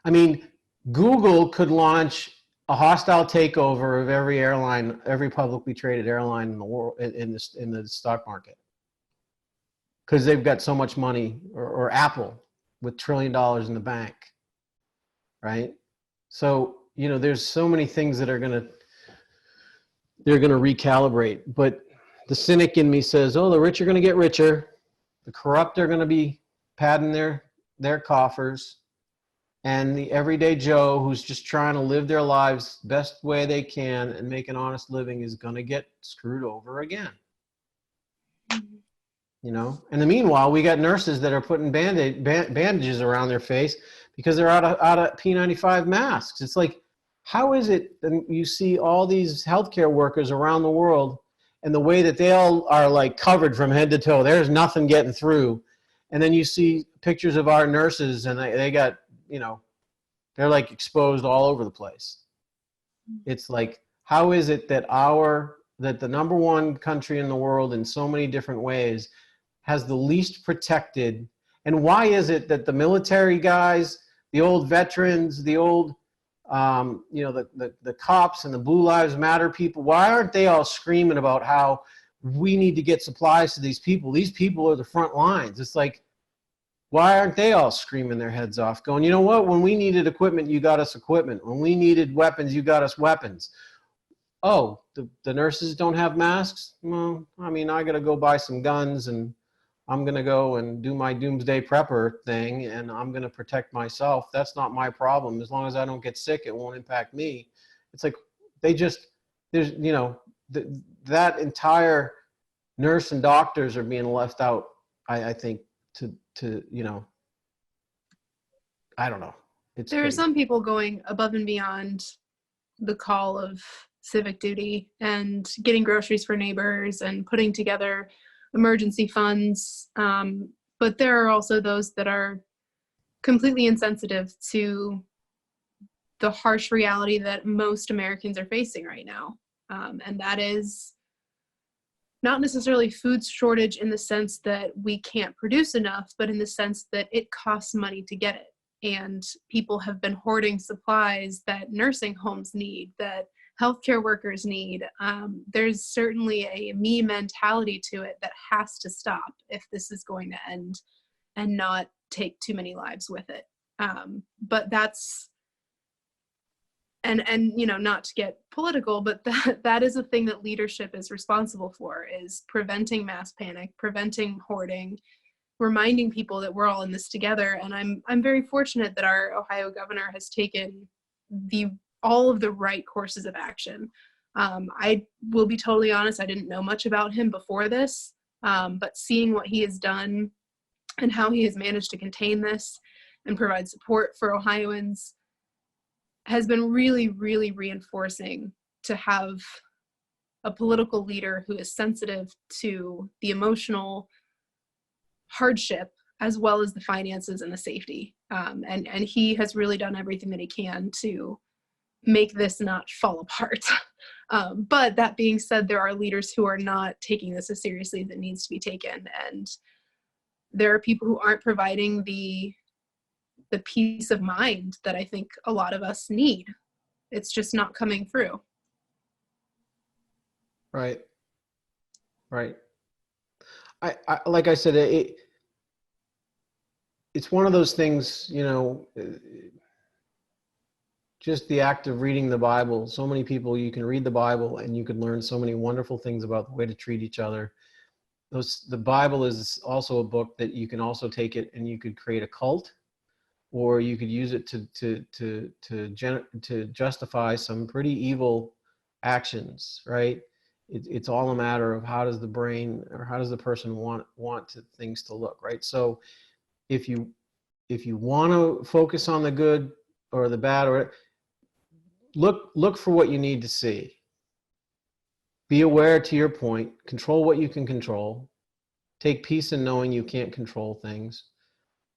I mean, Google could launch a hostile takeover of every airline, every publicly traded airline in the world, in the stock market, because they've got so much money, or Apple with $1 trillion in the bank, right? So, you know, there's so many things that they're going to recalibrate. But the cynic in me says, oh, the rich are going to get richer, the corrupt are going to be padding their coffers, and the everyday Joe who's just trying to live their lives best way they can and make an honest living is going to get screwed over again. You know, and in the meanwhile, we got nurses that are putting bandages around their face because they're out of P95 masks. It's like, how is it that you see all these healthcare workers around the world and the way that they all are like covered from head to toe, there's nothing getting through. And then you see pictures of our nurses and they got, you know, they're like exposed all over the place. It's like, how is it that the number one country in the world in so many different ways has the least protected? And why is it that the military guys, the old veterans, the old, you know, the cops and the Blue Lives Matter people, why aren't they all screaming about how we need to get supplies to these people? These people are the front lines. It's like, why aren't they all screaming their heads off going, you know what, when we needed equipment, you got us equipment. When we needed weapons, you got us weapons. Oh, the nurses don't have masks? Well, I mean, I got to go buy some guns and I'm going to go and do my doomsday prepper thing and I'm going to protect myself. That's not my problem. As long as I don't get sick, it won't impact me. It's like there's, that entire nurse and doctors are being left out, I think, to, I don't know. It's There are crazy. some people going above and beyond the call of civic duty and getting groceries for neighbors and putting together emergency funds. But there are also those that are completely insensitive to the harsh reality that most Americans are facing right now. And that is not necessarily food shortage in the sense that we can't produce enough, but in the sense that it costs money to get it. And people have been hoarding supplies that nursing homes need, that healthcare workers need. There's certainly a me mentality to it that has to stop if this is going to end and not take too many lives with it. But that's, and not to get political, but that is a thing that leadership is responsible for, is preventing mass panic, preventing hoarding, reminding people that we're all in this together. And I'm very fortunate that our Ohio governor has taken all of the right courses of action. I will be totally honest, I didn't know much about him before this, but seeing what he has done and how he has managed to contain this and provide support for Ohioans has been really, really reinforcing to have a political leader who is sensitive to the emotional hardship as well as the finances and the safety. And he has really done everything that he can to make this not fall apart. But that being said, there are leaders who are not taking this as seriously as it needs to be taken. And there are people who aren't providing the peace of mind that I think a lot of us need. It's just not coming through. Right. I like I said, it's one of those things, just the act of reading the Bible. So many people, you can read the Bible and you can learn so many wonderful things about the way to treat each other. The Bible is also a book that you can also take it and you could create a cult, or you could use it to justify some pretty evil actions, right? It's all a matter of how does the brain or how does the person want things to look, right? So if you want to focus on the good or the bad, or look for what you need to see. Be aware, to your point, control what you can control. Take peace in knowing you can't control things.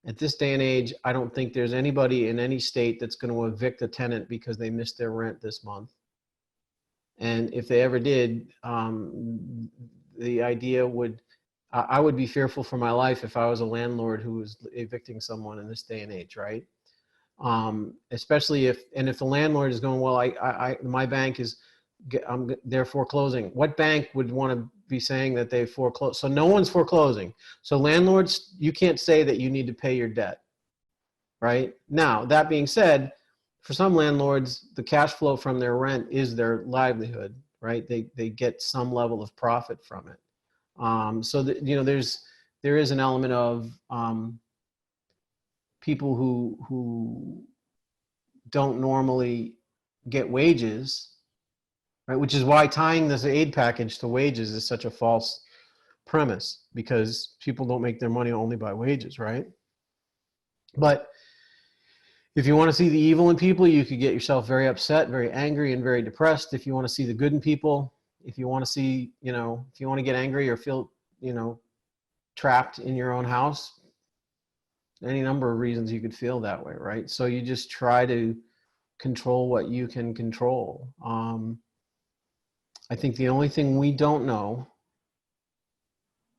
At this day and age, I don't think there's anybody in any state that's going to evict a tenant because they missed their rent this month. And if they ever did, the idea I would be fearful for my life if I was a landlord who was evicting someone in this day and age, right? Especially if the landlord is going, well, my bank they're foreclosing. What bank would want to be saying that they foreclosed? So no one's foreclosing. So landlords, you can't say that you need to pay your debt, right? Now, that being said, for some landlords, the cash flow from their rent is their livelihood, right? They get some level of profit from it. So that, there is an element of people who don't normally get wages, right? Which is why tying this aid package to wages is such a false premise, because people don't make their money only by wages, right? But if you want to see the evil in people, you could get yourself very upset, very angry, and very depressed. If you want to see the good in people, if you want to see, if you want to get angry or feel, trapped in your own house, any number of reasons you could feel that way, right? So you just try to control what you can control. I think the only thing we don't know,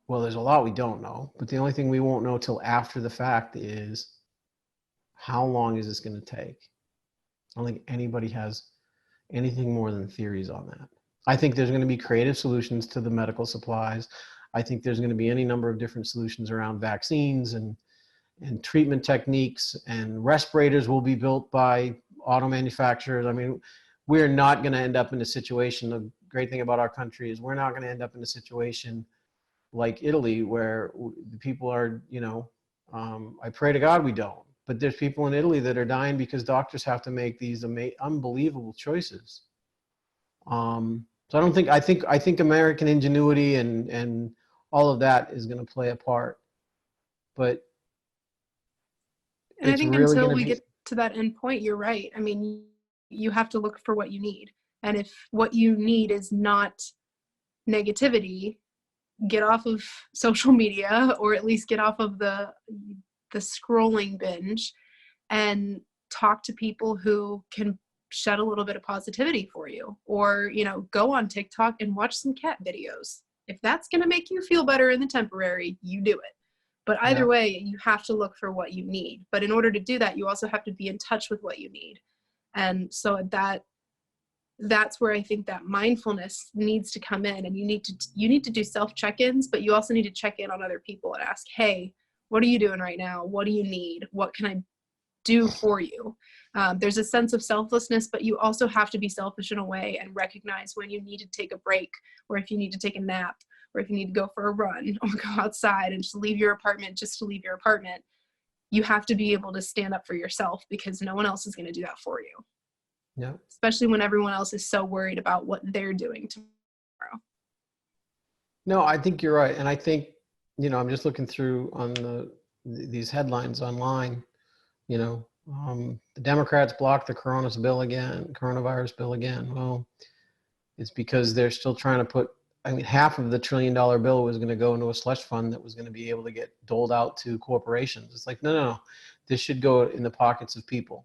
well, there's a lot we don't know, but the only thing we won't know till after the fact is how long is this going to take? I don't think anybody has anything more than theories on that. I think there's going to be creative solutions to the medical supplies. I think there's going to be any number of different solutions around vaccines and treatment techniques, and respirators will be built by auto manufacturers. I mean, we're not going to end up in a situation, the great thing about our country is we're not going to end up in a situation like Italy, where the people are, I pray to God we don't. But there's people in Italy that are dying because doctors have to make these unbelievable choices. So I think American ingenuity and all of that is going to play a part. But And I it's think really until going we to be. get to that end point, you're right. I mean, you have to look for what you need. And if what you need is not negativity, get off of social media, or at least get off of the scrolling binge, and talk to people who can shed a little bit of positivity for you. Or, go on TikTok and watch some cat videos. If that's going to make you feel better in the temporary, you do it. But either way, you have to look for what you need. But in order to do that, you also have to be in touch with what you need. And so that's where I think that mindfulness needs to come in, and you need to do self check-ins, but you also need to check in on other people and ask, hey, what are you doing right now? What do you need? What can I do for you? There's a sense of selflessness, but you also have to be selfish in a way and recognize when you need to take a break, or if you need to take a nap, or if you need to go for a run, or go outside and just leave your apartment just to leave your apartment. You have to be able to stand up for yourself, because no one else is going to do that for you. Yeah. Especially when everyone else is so worried about what they're doing tomorrow. No, I think you're right. And I think, I'm just looking through on these headlines online, the Democrats blocked the coronavirus bill again. Well, it's because they're still trying to put, half of the $1 trillion bill was going to go into a slush fund that was going to be able to get doled out to corporations. It's like, no. This should go in the pockets of people.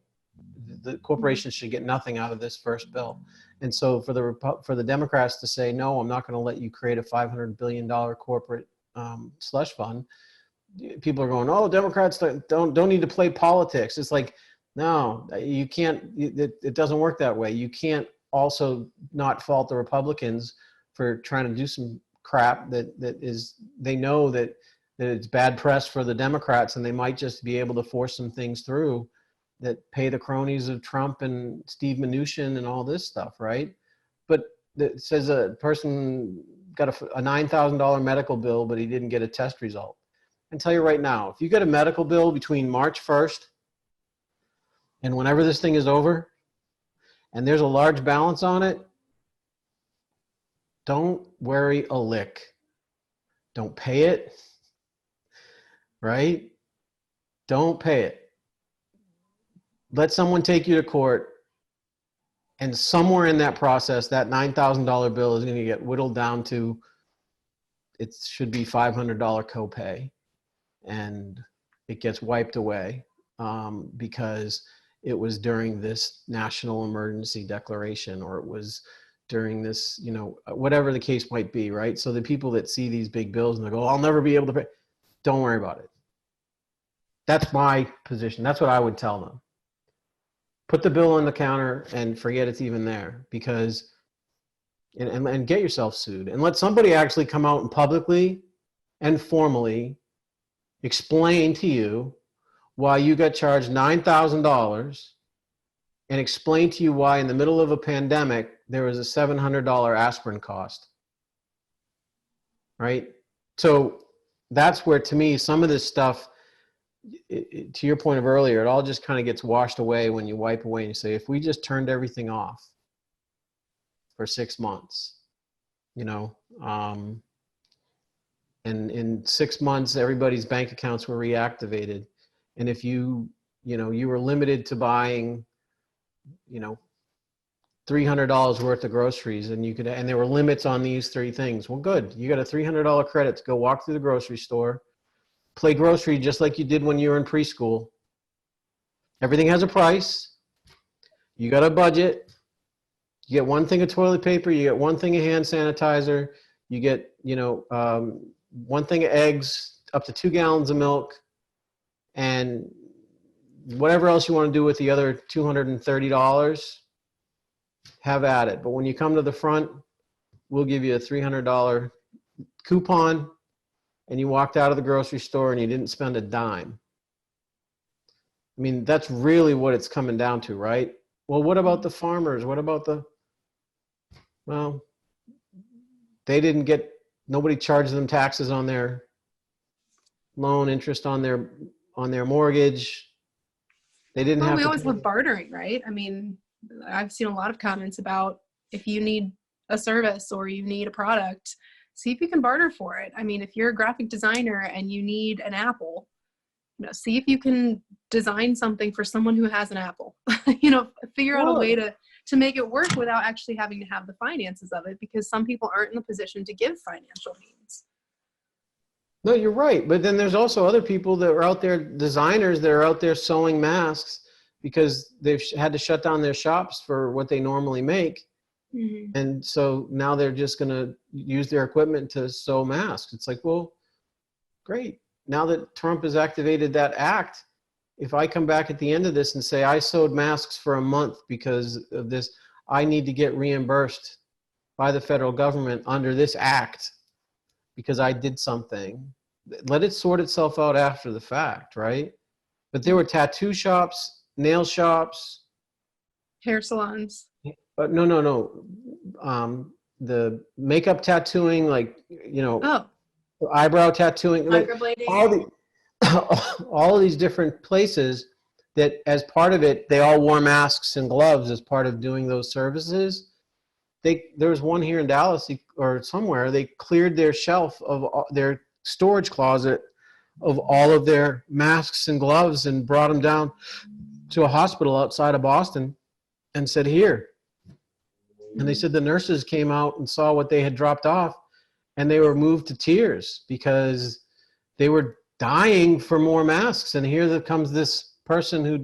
The corporations should get nothing out of this first bill. And so for the Democrats to say, no, I'm not going to let you create a $500 billion corporate slush fund, people are going, oh, Democrats don't need to play politics. It's like, no, you can't. It doesn't work that way. You can't also not fault the Republicans for trying to do some crap that is, they know that it's bad press for the Democrats, and they might just be able to force some things through that pay the cronies of Trump and Steve Mnuchin and all this stuff, right? But it says a person got a $9,000 medical bill, but he didn't get a test result. I can tell you right now, if you get a medical bill between March 1st and whenever this thing is over, and there's a large balance on it, don't worry a lick. Don't pay it, right? Don't pay it. Let someone take you to court, and somewhere in that process, that $9,000 bill is going to get whittled down to, it should be $500 copay, and it gets wiped away because it was during this national emergency declaration, or it was during this, whatever the case might be, right? So the people that see these big bills and they go, I'll never be able to pay, don't worry about it. That's my position. That's what I would tell them. Put the bill on the counter and forget it's even there, because, and get yourself sued, and let somebody actually come out and publicly and formally explain to you why you got charged $9,000, and explain to you why in the middle of a pandemic there was a $700 aspirin cost, right? So that's where, to me, some of this stuff, to your point of earlier, it all just kind of gets washed away when you wipe away and you say, if we just turned everything off for 6 months, and in 6 months, everybody's bank accounts were reactivated. And if you were limited to buying, $300 worth of groceries, and there were limits on these 3 things. Well, good. You got a $300 credit to go walk through the grocery store, play grocery just like you did when you were in preschool. Everything has a price. You got a budget. You get 1 thing of toilet paper. You get 1 thing of hand sanitizer. You get, 1 thing of eggs, up to 2 gallons of milk, and whatever else you want to do with the other $230, have at it. But when you come to the front, we'll give you a $300 coupon, and you walked out of the grocery store and you didn't spend a dime. I mean, that's really what it's coming down to, right? Well, what about the farmers? What about well, they didn't get nobody charged them taxes on their loan, interest on their mortgage. They didn't Well, have we to always pay. have bartering, right? I mean, I've seen a lot of comments about if you need a service or you need a product, see if you can barter for it. I mean, if you're a graphic designer and you need an apple, see if you can design something for someone who has an apple. Figure out a way to make it work without actually having to have the finances of it, because some people aren't in the position to give financial means. No, you're right. But then there's also other people that are out there, designers that are out there sewing masks because they've had to shut down their shops for what they normally make. Mm-hmm. And so now they're just going to use their equipment to sew masks. It's like, well, great. Now that Trump has activated that act, if I come back at the end of this and say I sewed masks for a month because of this, I need to get reimbursed by the federal government under this act because I did something. Let it sort itself out after the fact, right? But there were tattoo shops, nail shops, Hair salons. no. The makeup tattooing, like, eyebrow tattooing, like Microblading. all of these different places that as part of it, they all wore masks and gloves as part of doing those services. There was one here in Dallas or somewhere, they cleared their shelf of their storage closet of all of their masks and gloves and brought them down to a hospital outside of Boston and said, here. And they said the nurses came out and saw what they had dropped off and they were moved to tears because they were dying for more masks. And here comes this person who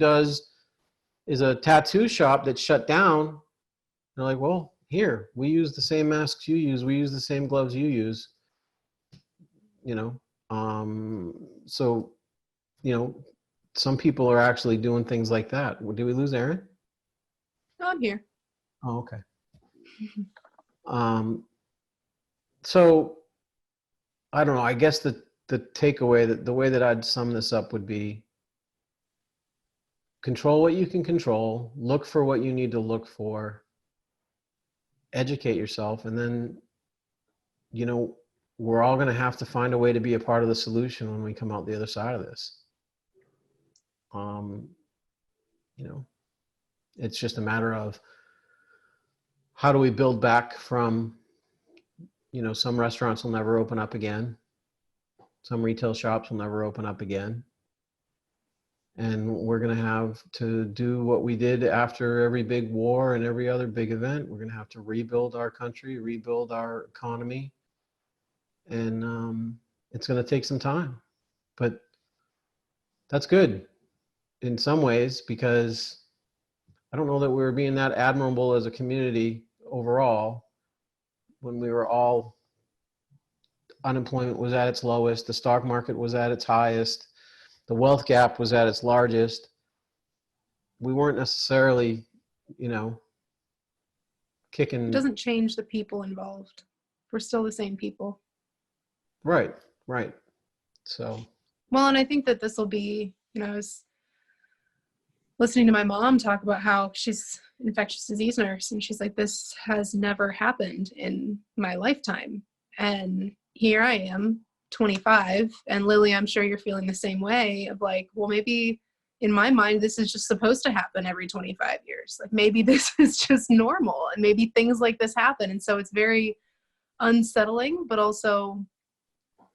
is a tattoo shop that shut down. They're like, well, here, we use the same masks you use. We use the same gloves you use. So, some people are actually doing things like that. Did we lose Aaron? No, I'm here. Oh, okay. So I don't know. I guess the takeaway, the way that I'd sum this up would be control what you can control, look for what you need to look for, educate yourself, and then, we're all going to have to find a way to be a part of the solution when we come out the other side of this. It's just a matter of how do we build back from, some restaurants will never open up again. Some retail shops will never open up again. And we're going to have to do what we did after every big war and every other big event. We're going to have to rebuild our country, rebuild our economy. And it's going to take some time. But that's good in some ways, because I don't know that we were being that admirable as a community overall when we were all, unemployment was at its lowest, the stock market was at its highest, the wealth gap was at its largest. We weren't necessarily, kicking. It doesn't change the people involved. We're still the same people. Right. So. Well, and I think that this will be, I was listening to my mom talk about how she's an infectious disease nurse, and she's like, this has never happened in my lifetime. And here I am, 25, and Lily, I'm sure you're feeling the same way of like, well, maybe in my mind, this is just supposed to happen every 25 years. Like maybe this is just normal and maybe things like this happen. And so it's very unsettling, but also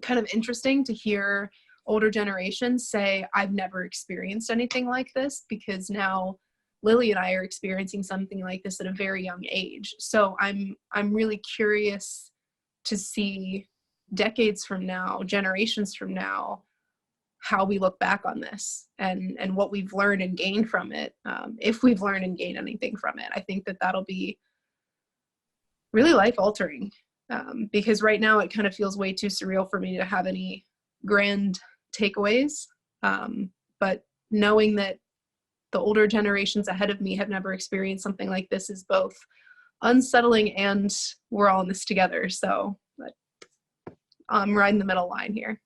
kind of interesting to hear older generations say, I've never experienced anything like this, because now Lily and I are experiencing something like this at a very young age. So I'm really curious to see decades from now, generations from now, how we look back on this and what we've learned and gained from it. If we've learned and gained anything from it, I think that that'll be really life altering. Because right now it kind of feels way too surreal for me to have any grand takeaways. But knowing that the older generations ahead of me have never experienced something like this is both unsettling and we're all in this together. So I'm riding the middle line here.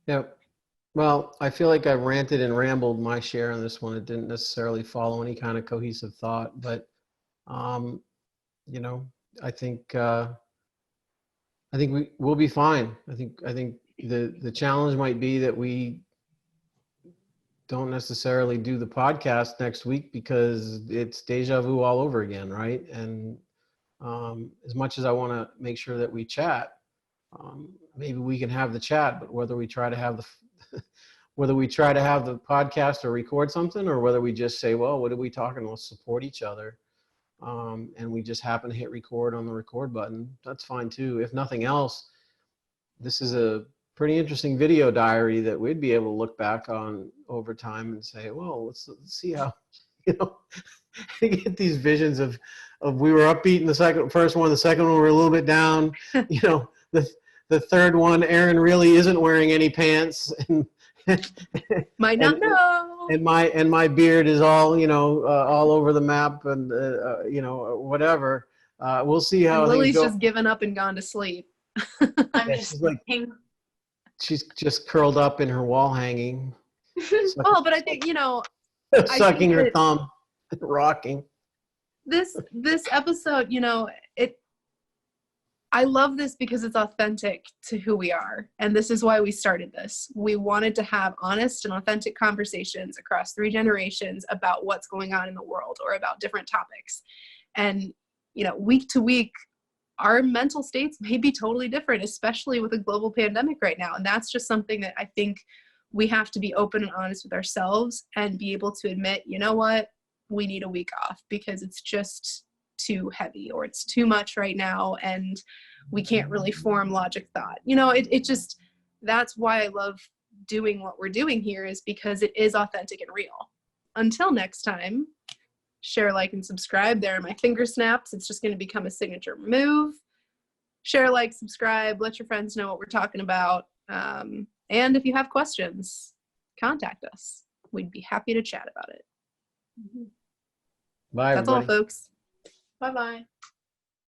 Yeah. Well, I feel like I've ranted and rambled my share on this one. It didn't necessarily follow any kind of cohesive thought, but, I think I think we'll be fine. I think the challenge might be that we don't necessarily do the podcast next week because it's deja vu all over again, right? And as much as I want to make sure that we chat, maybe we can have the chat, but whether we try to have the podcast or record something, or whether we just say, well, what are we talking? Let's support each other. And we just happen to hit record on the record button. That's fine too. If nothing else, this is a pretty interesting video diary that we'd be able to look back on over time and say, well, let's see how, get these visions of we were upbeat in the first one, the second one we're a little bit down, the third one, Aaron really isn't wearing any pants, and Might not know. and my beard is all all over the map, and whatever. We'll see how And Lily's things go. just given up and gone to sleep. I'm Yeah, just she's just curled up in her wall hanging, Well, but I think, sucking her that- thumb, rocking. this episode, I love this because it's authentic to who we are. And this is why we started this. We wanted to have honest and authentic conversations across 3 generations about what's going on in the world or about different topics. And, week to week, our mental states may be totally different, especially with a global pandemic right now. And that's just something that I think we have to be open and honest with ourselves and be able to admit, you know what, we need a week off because it's just too heavy or it's too much right now and we can't really form logic thought. It just, that's why I love doing what we're doing here, is because it is authentic and real. Until next time, share, like, and subscribe. There are my finger snaps. It's just going to become a signature move. Share, like, subscribe, let your friends know what we're talking about. And if you have questions, contact us. We'd be happy to chat about it. Bye, That's all, everybody. folks. Bye-bye.